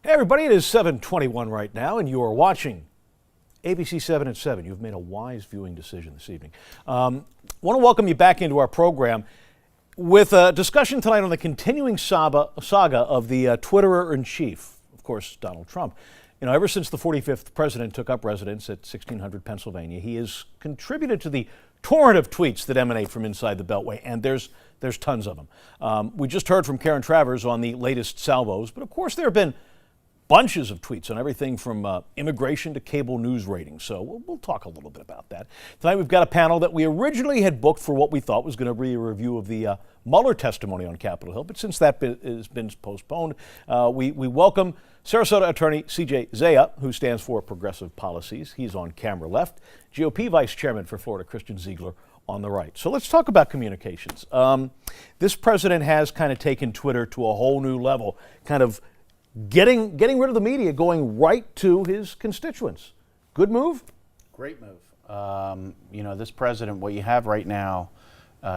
Hey everybody, it is 7:21 right now, and you are watching ABC7 at 7. You've made a wise viewing decision this evening. Want to welcome you back into our program with a discussion tonight on the continuing saga of the Twitterer-in-chief, of course, Donald Trump. You know, ever since the 45th president took up residence at 1600 Pennsylvania, he has contributed to the torrent of tweets that emanate from inside the Beltway, and there's tons of them. We just heard from Karen Travers on the latest salvos, but of course there have been bunches of tweets on everything from immigration to cable news ratings. So we'll talk a little bit about that. Tonight we've got a panel that we originally had booked for what we thought was going to be a review of the Mueller testimony on Capitol Hill. But since that has been postponed, we welcome Sarasota attorney CJ Czaia, who stands for Progressive Policies. He's on camera left. GOP Vice Chairman for Florida, Christian Ziegler, on the right. So let's talk about communications. This president has kind of taken Twitter to a whole new level, kind of getting rid of the media, going right to his constituents. Good move? Great move. You know, this president, what you have right now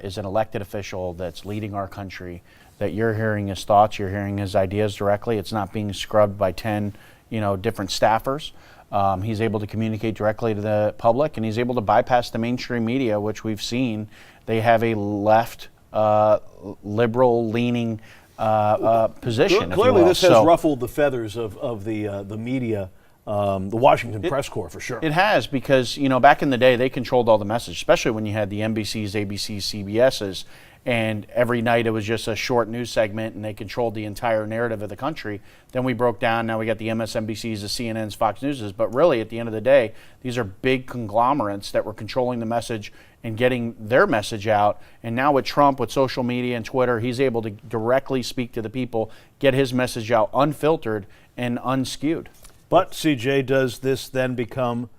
is an elected official that's leading our country, that you're hearing his thoughts, you're hearing his ideas directly. It's not being scrubbed by 10, different staffers. He's able to communicate directly to the public, and he's able to bypass the mainstream media, which we've seen. They have a left, liberal-leaning position. Clearly, this has ruffled the feathers of the media, the Washington press corps, for sure. It has, because back in the day they controlled all the message, especially when you had the NBCs, ABCs, CBSs, and every night it was just a short news segment, and they controlled the entire narrative of the country. Then we broke down. Now we got the MSNBCs, the CNNs, Fox Newses. But really, at the end of the day, these are big conglomerates that were controlling the message and getting their message out. And now with Trump, with social media and Twitter, he's able to directly speak to the people, get his message out unfiltered and unskewed. But, CJ, does this then become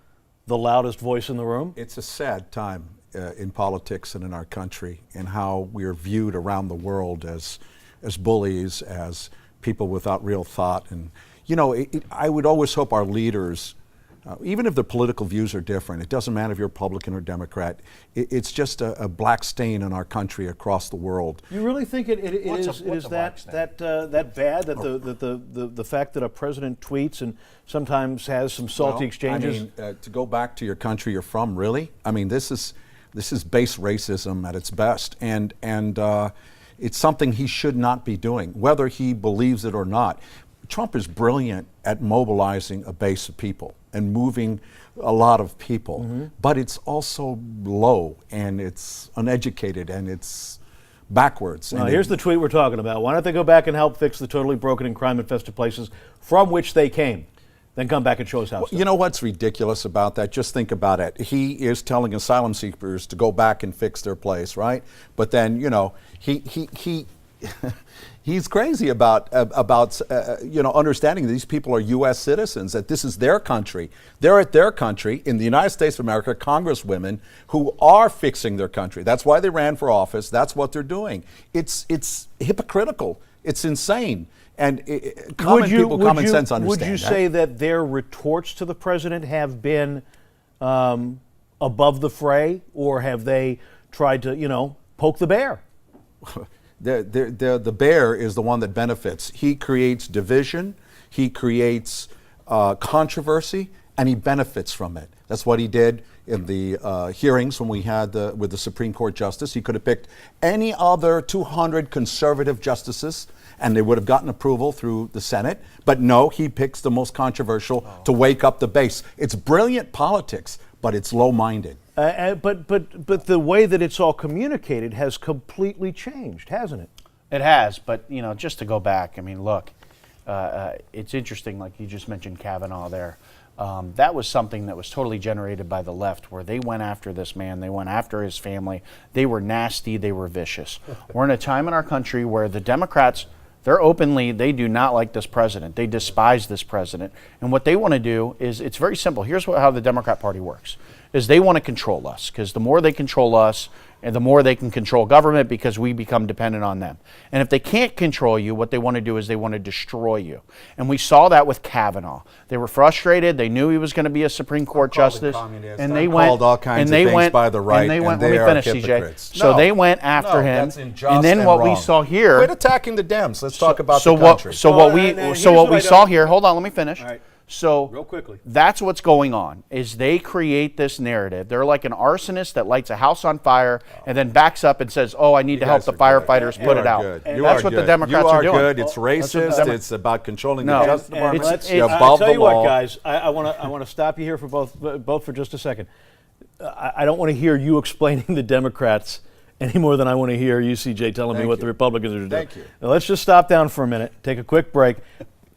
the loudest voice in the room? It's a sad time in politics and in our country, and how we are viewed around the world as bullies, as people without real thought. And, I would always hope our leaders, even if their political views are different, it doesn't matter if you're Republican or Democrat, it's just a black stain in our country across the world. You really think it is that bad, that the fact that a president tweets and sometimes has some salty exchanges? I mean, to go back to your country you're from, really? I mean, this is base racism at its best, and it's something he should not be doing, whether he believes it or not. Trump is brilliant at mobilizing a base of people and moving a lot of people, but it's also low, and it's uneducated, and it's backwards. Now, here's the tweet we're talking about. Why don't they go back and help fix the totally broken and crime-infested places from which they came? Then come back and show us how. You know what's ridiculous about that? Just think about it. He is telling asylum seekers to go back and fix their place, right? But then, he's crazy about understanding that these people are U.S. citizens, that this is their country. They're at their country in the United States of America, congresswomen who are fixing their country. That's why they ran for office. That's what they're doing. It's hypocritical. It's insane. And common sense understand. Would you say that their retorts to the president have been above the fray, or have they tried to, poke the bear? The bear is the one that benefits. He creates division, he creates controversy, and he benefits from it. That's what he did in the hearings when we had with the Supreme Court justice. He could have picked any other 200 conservative justices, and they would have gotten approval through the Senate. But no, he picks the most controversial to wake up the base. It's brilliant politics, but it's low-minded. But the way that it's all communicated has completely changed, hasn't it? It has, but just to go back, I mean, look, it's interesting, like you just mentioned Kavanaugh there. That was something that was totally generated by the left, where they went after this man, they went after his family. They were nasty, they were vicious. We're in a time in our country where the Democrats, they do not like this president. They despise this president. And what they want to do is, it's very simple. Here's how the Democrat Party works, is they want to control us, because the more they control us, and the more they can control government because we become dependent on them. And if they can't control you, what they want to do is they want to destroy you. And we saw that with Kavanaugh. They were frustrated. They knew he was going to be a Supreme Court justice, and they went called all kinds of things by the right, and they went. and they Let me are finish, CJ. hypocrites. So No. they went after No, him, that's unjust and then what we wrong. saw here. Quit attacking the Dems. Let's talk about so the country. what we here's so what what we I saw don't- here. Hold on, let me finish. All right. So Real quickly. that's what's going on. Is they create this narrative. They're like an arsonist that lights a house on fire and then backs up and says, "Oh, I need to help the firefighters put it out." That's what the Democrats are doing. Good. It's racist. It's about controlling the Justice Department. Let's, You're I'll above tell the you law. what, guys. I want to stop you here for both for just a second. I don't want to hear you explaining the Democrats any more than I want to hear you, CJ, telling me Thank what you. the Republicans are doing. Thank you. Now, let's just stop down for a minute, take a quick break,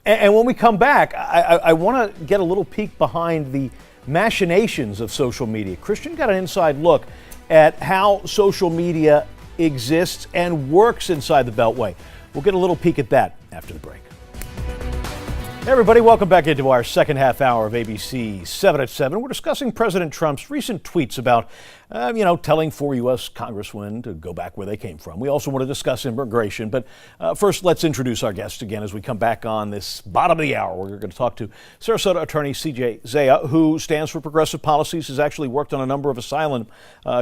and when we come back, I want to get a little peek behind the machinations of social media. Christian got an inside look at how social media exists and works inside the Beltway. We'll get a little peek at that after the break. Hey everybody, welcome back into our second half hour of ABC 7 at 7. We're discussing President Trump's recent tweets about, telling 4 U.S. congressmen to go back where they came from. We also want to discuss immigration, but first let's introduce our guest again as we come back on this bottom of the hour. We're going to talk to Sarasota attorney CJ Czaia, who stands for progressive policies, has actually worked on a number of asylum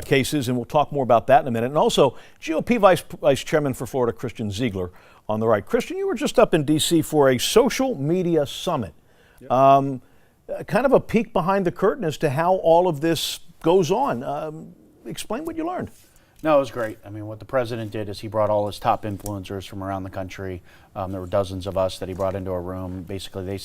cases, and we'll talk more about that in a minute. And also GOP Vice Chairman for Florida, Christian Ziegler, on the right. Christian, you were just up in D.C. for a social media summit. Yep. Kind of a peek behind the curtain as to how all of this goes on. Explain what you learned. No, it was great. I mean, what the president did is he brought all his top influencers from around the country. There were dozens of us that he brought into a room. Basically,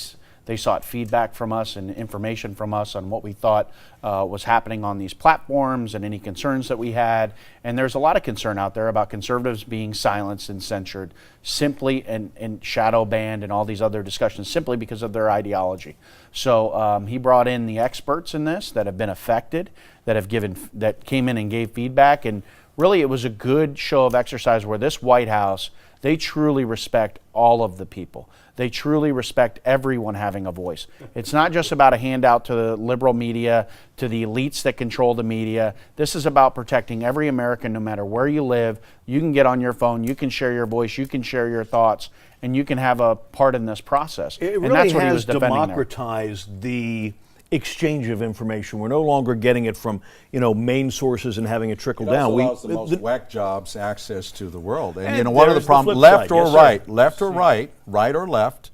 they sought feedback from us and information from us on what we thought was happening on these platforms and any concerns that we had. And there's a lot of concern out there about conservatives being silenced and censored simply and shadow banned and all these other discussions simply because of their ideology. So he brought in the experts in this that have been affected, that came in and gave feedback. And really, it was a good show of exercise where this White House, they truly respect all of the people. They truly respect everyone having a voice. It's not just about a handout to the liberal media, to the elites that control the media. This is about protecting every American no matter where you live. You can get on your phone, you can share your voice, you can share your thoughts, and you can have a part in this process. It really and that's what he has was defending there. democratized the exchange of information. We're no longer getting it from main sources and having it trickle It down. also allows the most whack jobs access to the world. And, one of the problems, left or right, right or left,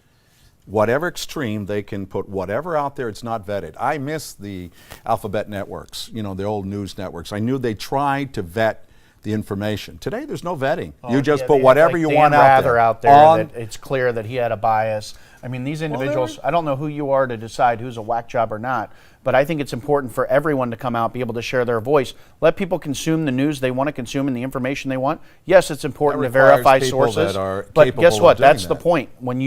whatever extreme, they can put whatever out there. It's not vetted. I miss the alphabet networks, the old news networks. I knew they tried to vet the information. Today, there's no vetting. You just put whatever you want out there. That it's clear that he had a bias. I mean, these individuals, I don't know who you are to decide who's a whack job or not, but I think it's important for everyone to come out, be able to share their voice. Let people consume the news they want to consume and the information they want. Yes, it's important to verify sources, but guess what? That's the point. When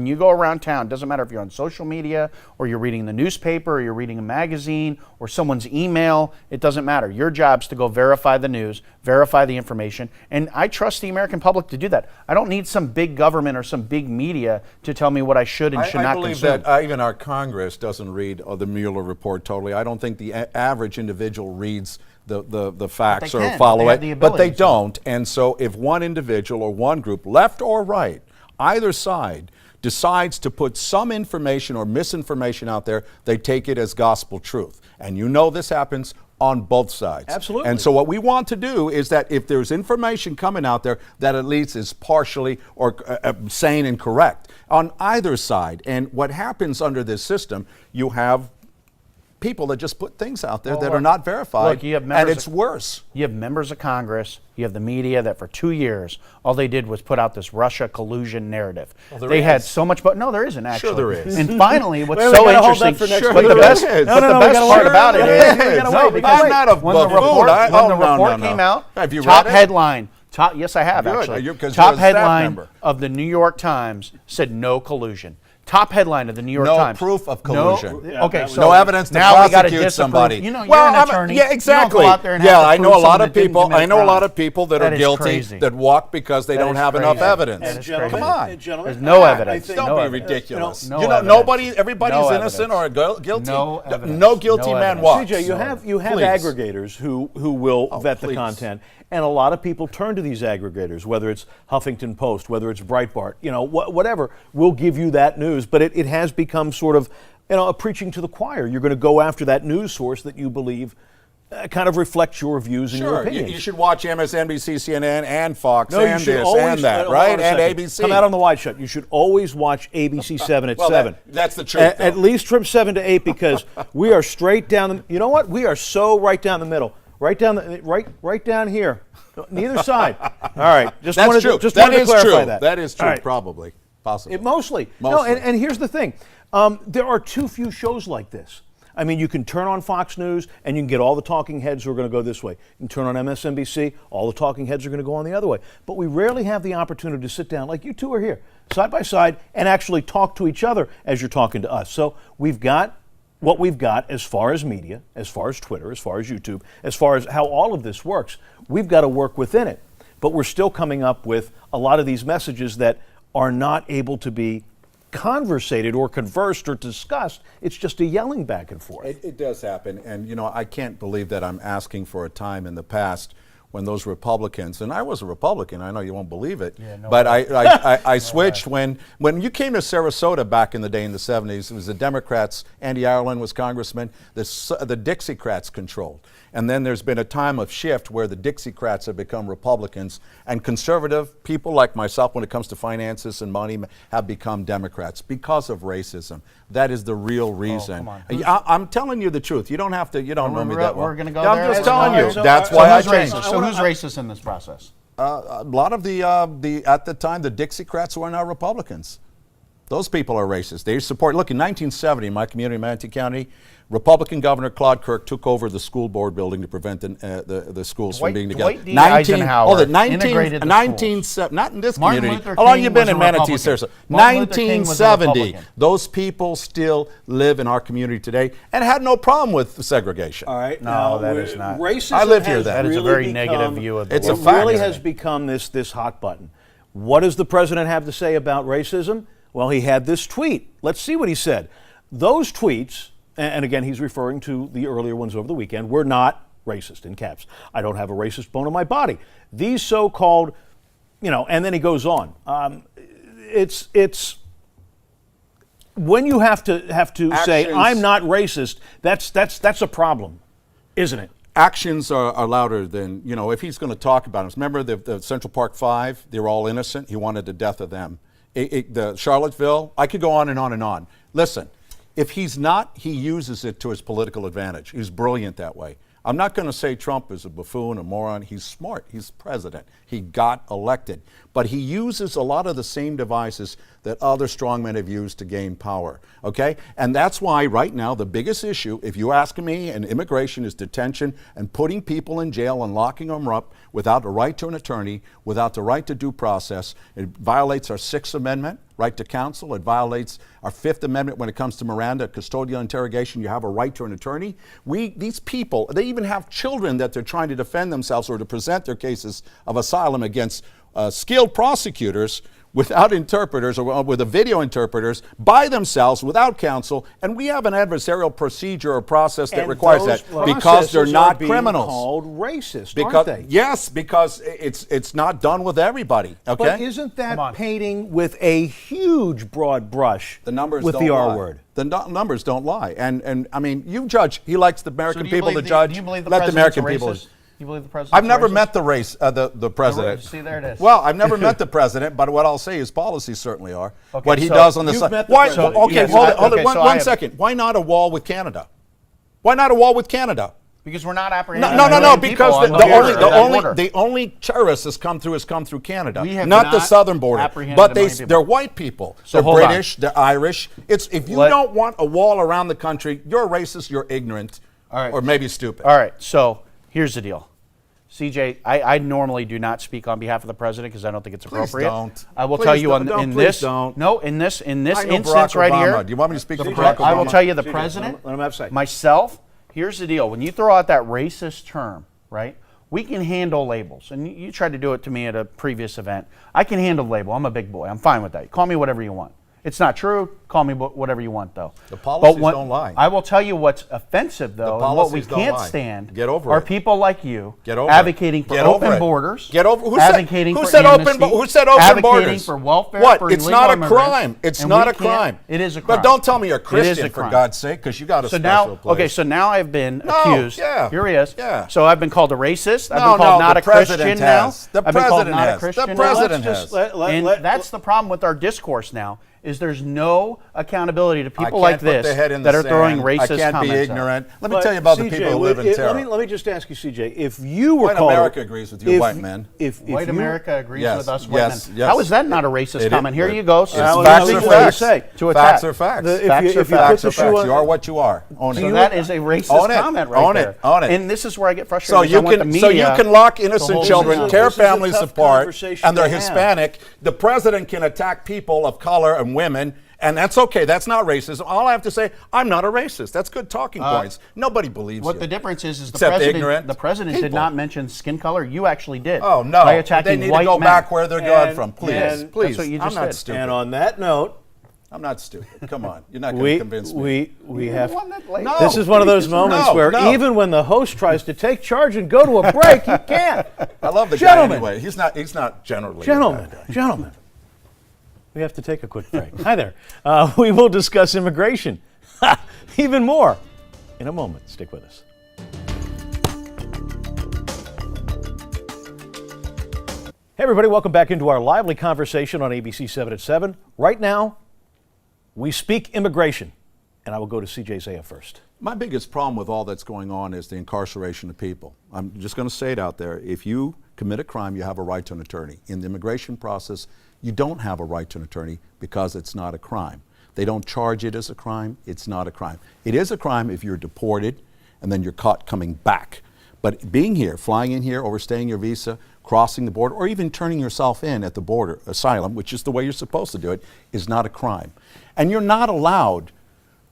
you go around town, doesn't matter if you're on social media or you're reading the newspaper or you're reading a magazine or someone's email, it doesn't matter. Your job's to go verify the news, verify the information, and I trust the American public to do that. I don't need some big government or some big media to tell me what I should and should not consume. I believe that even our Congress doesn't read the Mueller report totally. I don't think the average individual reads the facts or follow it, but they don't. And so if one individual or one group, left or right, either side, decides to put some information or misinformation out there, they take it as gospel truth. And this happens on both sides. Absolutely. And so what we want to do is that if there's information coming out there that at least is partially or sane and correct on either side. And what happens under this system, you have people that just put things out there that are not verified, and it's worse. You have members of Congress, you have the media that for 2 years, all they did was put out this Russia collusion narrative. They had so much, but no, there isn't actually. Sure there is. And finally, what's Wait, so we gotta hold that interesting, for next but week. the best, There is. but the we best gotta part wait. about it Yeah, is, we gotta no, wait, because I'm not a when the buffoon. report came out, Have you top read it? headline, yes I have Good. actually, 'Cause top you're a staff headline member. of the New York Times said no collusion. Top headline of the New York No Times. proof of collusion. Okay, so No evidence to now we gotta prosecute disapprove. somebody. You know, well, you're an attorney. yeah, exactly. You don't go out there and yeah, have to I know prove a lot someone of that didn't people. commit I know a lot crime. of people that That are is guilty crazy. that walk because they don't is have enough crazy. evidence. That is crazy. Come on. Gentlemen, There's no I evidence. think- Don't No be evidence. ridiculous. No you know, evidence. everybody's No innocent or guilty. No evidence. No guilty No man evidence. walks. CJ, you have Please. aggregators who will vet the please. content, and a lot of people turn to these aggregators, whether it's Huffington Post, whether it's Breitbart, whatever, will give you that news. But it has become sort of, a preaching to the choir. You're going to go after that news source that you believe kind of reflects your views and your Sure, opinions. you should watch MSNBC, CNN, and Fox, No, you and should this, always, and that, hold on right? a And second. ABC. Come out on the wide shut. You should always watch ABC7 at Well, 7. that's the truth, At though. least from 7 to 8 because we are straight down the. You know what? We are so right down the middle. Right down here. Neither side. All right. Just That's wanted true. To, just That wanted to is clarify true. that. That is true, All right. probably. Possibly. Mostly. No, Mostly. and here's the thing. There are too few shows like this. I mean, you can turn on Fox News and you can get all the talking heads who are going to go this way. You can turn on MSNBC, all the talking heads are going to go on the other way. But we rarely have the opportunity to sit down, like you two are here, side by side, and actually talk to each other as you're talking to us. So we've got what we've got as far as media, as far as Twitter, as far as YouTube, as far as how all of this works. We've got to work within it. But we're still coming up with a lot of these messages that are not able to be conversated or conversed or discussed. It's just a yelling back and forth. It does happen, and I can't believe that I'm asking for a time in the past when those Republicans, and I was a Republican, I know you won't believe it, but I switched when you came to Sarasota back in the day in the 70s. It was the Democrats. Andy Ireland was congressman. The Dixiecrats controlled. And then there's been a time of shift where the Dixiecrats have become Republicans, and conservative people like myself, when it comes to finances and money, have become Democrats because of racism. That is the real reason. I'm telling you the truth. You don't have to. You don't know me that well. We're going to go Yeah, there. I'm just telling you. So- That's so why I who's changed racist? it. So who's racist in this process? A lot of the at the time the Dixiecrats were now Republicans. Those people are racist. They support. Look, in 1970, in my community, Manatee County, Republican Governor Claude Kirk took over the school board building to prevent the schools from being together. Dwight D. Eisenhower integrated the schools. Not in this Martin community. Luther How long King you been was in a Manatee, Republican. Sarasota? Martin Luther King was a 1970. Republican. Those people still live in our community today and had no problem with segregation. All right. No, now, that is not. Racism I live here has then. That is a really very negative view of the It's a it fact. really has become this hot button. What does the president have to say about racism? Well, he had this tweet. Let's see what he said. Those tweets, and again, he's referring to the earlier ones over the weekend, were not racist, in caps. I don't have a racist bone in my body. These so-called, and then he goes on. It's when you have to say, Actions. I'm not racist, that's a problem, isn't it? Actions are louder than, if he's going to talk about them. Remember the Central Park Five? They were all innocent. He wanted the death of them. The Charlottesville, I could go on and on and on. Listen, if he's not, he uses it to his political advantage. He's brilliant that way. I'm not going to say Trump is a buffoon, a moron. He's smart. He's president. He got elected. But he uses a lot of the same devices that other strongmen have used to gain power, okay? And that's why right now the biggest issue, if you ask me, in immigration is detention and putting people in jail and locking them up without the right to an attorney, without the right to due process. It violates our Sixth Amendment, right to counsel. It violates our Fifth Amendment when it comes to Miranda, custodial interrogation. You have a right to an attorney. These people, they even have children that they're trying to defend themselves or to present their cases of asylum against skilled prosecutors without interpreters or with the video interpreters by themselves without counsel, and we have an adversarial procedure or process that And requires those that because they're processes not are being criminals. Called racist, Because aren't they? yes, because it's not done with everybody. Okay, But isn't that painting with a huge broad brush the numbers with don't the R lie. word? The numbers don't lie, and I mean, you judge. He likes the American people to judge. Do you believe the Let the president's American people. racist? You believe the president? I've never met the president. See, there it is. Well, I've never met the president, but what I'll say, his policies certainly are. Okay, what he so does on the you've side. met the Why? president. Okay, Yes, hold okay, it. so I One have- second. Why not a wall with Canada? Why not a wall with Canada? Because we're not apprehending. No. Because border. the only terrorist has come through Canada, We have not the not southern border. apprehended But many people. they're white people. So They're hold on. British. They're Irish. If you don't want a wall around the country, you're racist. You're ignorant, All right. or maybe stupid. All right. So here's the deal. CJ, I normally do not speak on behalf of the president because I don't think it's appropriate. don't. I will Please tell you don't. in Please this. don't. No, in this I know instance Barack right Obama. here. Do you want me to speak for CJ, Barack Obama? I will tell you the CJ, president, let him have a say. myself, here's the deal. When you throw out that racist term, right, we can handle labels. And you tried to do it to me at a previous event. I can handle label. I'm a big boy. I'm fine with that. Call me whatever you want. It's not true. Call me whatever you want, though. The policies don't lie. I will tell you what's offensive, though, and what we policies don't can't lie. stand Get over are it. people like you Get over it. advocating for Get over open it. borders. Get over. Advocating Who for said open? amnesty, Who said open advocating borders? for welfare. What? For It's illegal not a immigrants, crime. It's and not we a crime. It is a crime. But don't tell me you're It is Christian, a for crime. God's sake, because you got a So special now, place. okay, so now I've been No, accused. yeah. Here he is. Yeah. So I've been called a racist. I've No, been called no, not the a Christian president now. has. The I've been called president not a has. Christian The now. president Let's has. just And that's the problem with our discourse now. Is there's no accountability to people like this that are throwing racist comments. I can't be out. ignorant. Let me But tell you about the CJ, people who live in terror. Let me just ask you, CJ, if you were White called... America agrees with you, if- white men. If White you- America agrees Yes, with us white yes, men. yes. How is that not a racist It is- comment? Here you go. It's Well, facts let are me tell you facts. say, to attack. Facts are facts. The- if Facts you- are if you facts. put Facts the are shoe facts. on- You are what you are. Own it. So that is a racist Own it. comment right Own it. there. Own it. And this is where I get frustrated. So because I you want the can media lock to innocent hold children, this tear This is a families tough apart, conversation and they're to have. Hispanic. The president can attack people of color and women, and that's okay. That's not racism. All I have to say, I'm not a racist. That's good talking points. Nobody believes What you. the difference is the Except president. ignorant The president did people. not mention skin color. You actually did. Oh no! By attacking they need white to go men. back where they're going And- from. Please, and- please. That's what you I'm just not did. stupid. And on that note, I'm not stupid. Come on, you're not going to convince me. we You're the have... one that laid- No. This is one of those moments No, where no. even when the host tries to take charge and go to a break, he can't. I love the Gentlemen. guy anyway. He's not generally. a Gentlemen, bad guy. gentlemen, we have to take a quick break. Hi there. We will discuss immigration, even more, in a moment. Stick with us. Hey everybody, welcome back into our lively conversation on ABC7 at 7. Right now, we speak immigration, and I will go to CJ Czaia first. My biggest problem with all that's going on is the incarceration of people. I'm just going to say it out there. If you commit a crime, you have a right to an attorney. In the immigration process, you don't have a right to an attorney because it's not a crime. They don't charge it as a crime. It's not a crime. It is a crime if you're deported and then you're caught coming back. But being here, flying in here, overstaying your visa, crossing the border, or even turning yourself in at the border, asylum, which is the way you're supposed to do it, is not a crime. And you're not allowed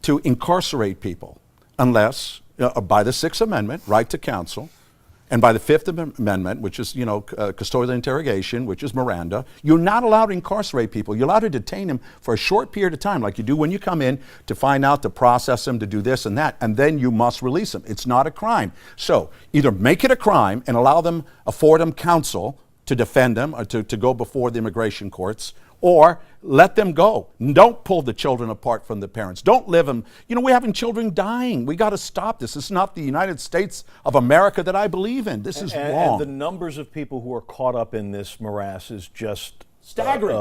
to incarcerate people unless, by the Sixth Amendment, right to counsel, and by the Fifth Amendment, which is, custodial interrogation, which is Miranda, you're not allowed to incarcerate people. You're allowed to detain them for a short period of time, like you do when you come in to find out, to process them, to do this and that, and then you must release them. It's not a crime. So either make it a crime and afford them counsel to defend them or to go before the immigration courts, or let them go. Don't pull the children apart from the parents. Don't live them. We're having children dying. We got to stop this. This is not the United States of America that I believe in. This is wrong. And the numbers of people who are caught up in this morass is just Staggering.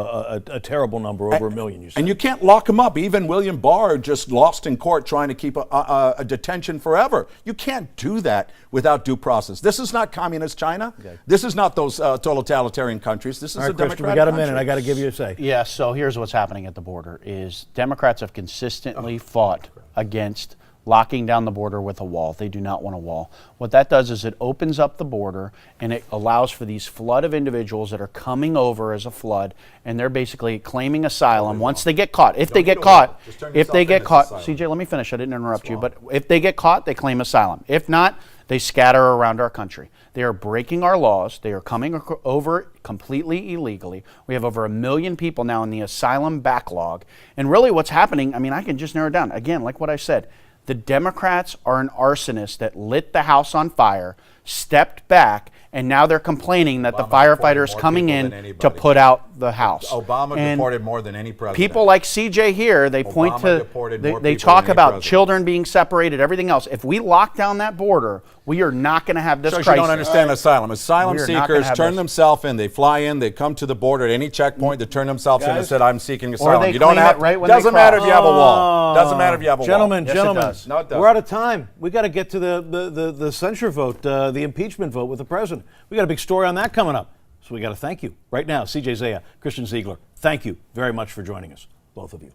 A terrible number, over 1 million, you said. And you can't lock them up. Even William Barr just lost in court trying to keep a detention forever. You can't do that without due process. This is not communist China. Okay. This is not those totalitarian countries. This is All right, a Christian, democratic we got a country. minute. I got to give you a say. Yeah, so here's what's happening at the border is Democrats have consistently fought against locking down the border with a wall. They do not want a wall. What that does is it opens up the border and it allows for these flood of individuals that are coming over as a flood, and they're basically claiming asylum once they get caught. If they get caught, CJ, let me finish. I didn't interrupt you, but if they get caught, they claim asylum. If not, they scatter around our country. They are breaking our laws. They are coming over completely illegally. We have over 1 million people now in the asylum backlog. And really what's happening, I can just narrow it down. Again, like what I said, the Democrats are an arsonist that lit the house on fire, stepped back, and now they're complaining that the firefighters coming in to put out the house. Obama deported more than any president. People like CJ here, they point to, deported more they people talk than any about president. children being separated, everything else. If we lock down that border, we are not going to have this So crisis. you don't understand asylum. Asylum We are not gonna seekers have turn this. themselves in. They fly in. They come to the border at any checkpoint. They turn themselves in and Guys, said, "I'm seeking asylum." they You don't claim have. it right when they Doesn't matter if cross. you have a wall. Doesn't matter if you have a Gentlemen, wall. Yes, it gentlemen, does. No, it doesn't. we're out of time. We got to get to the censure vote, the impeachment vote with the president. We got a big story on that coming up. So we got to thank you right now, CJ Czaia, Christian Ziegler. Thank you very much for joining us, both of you.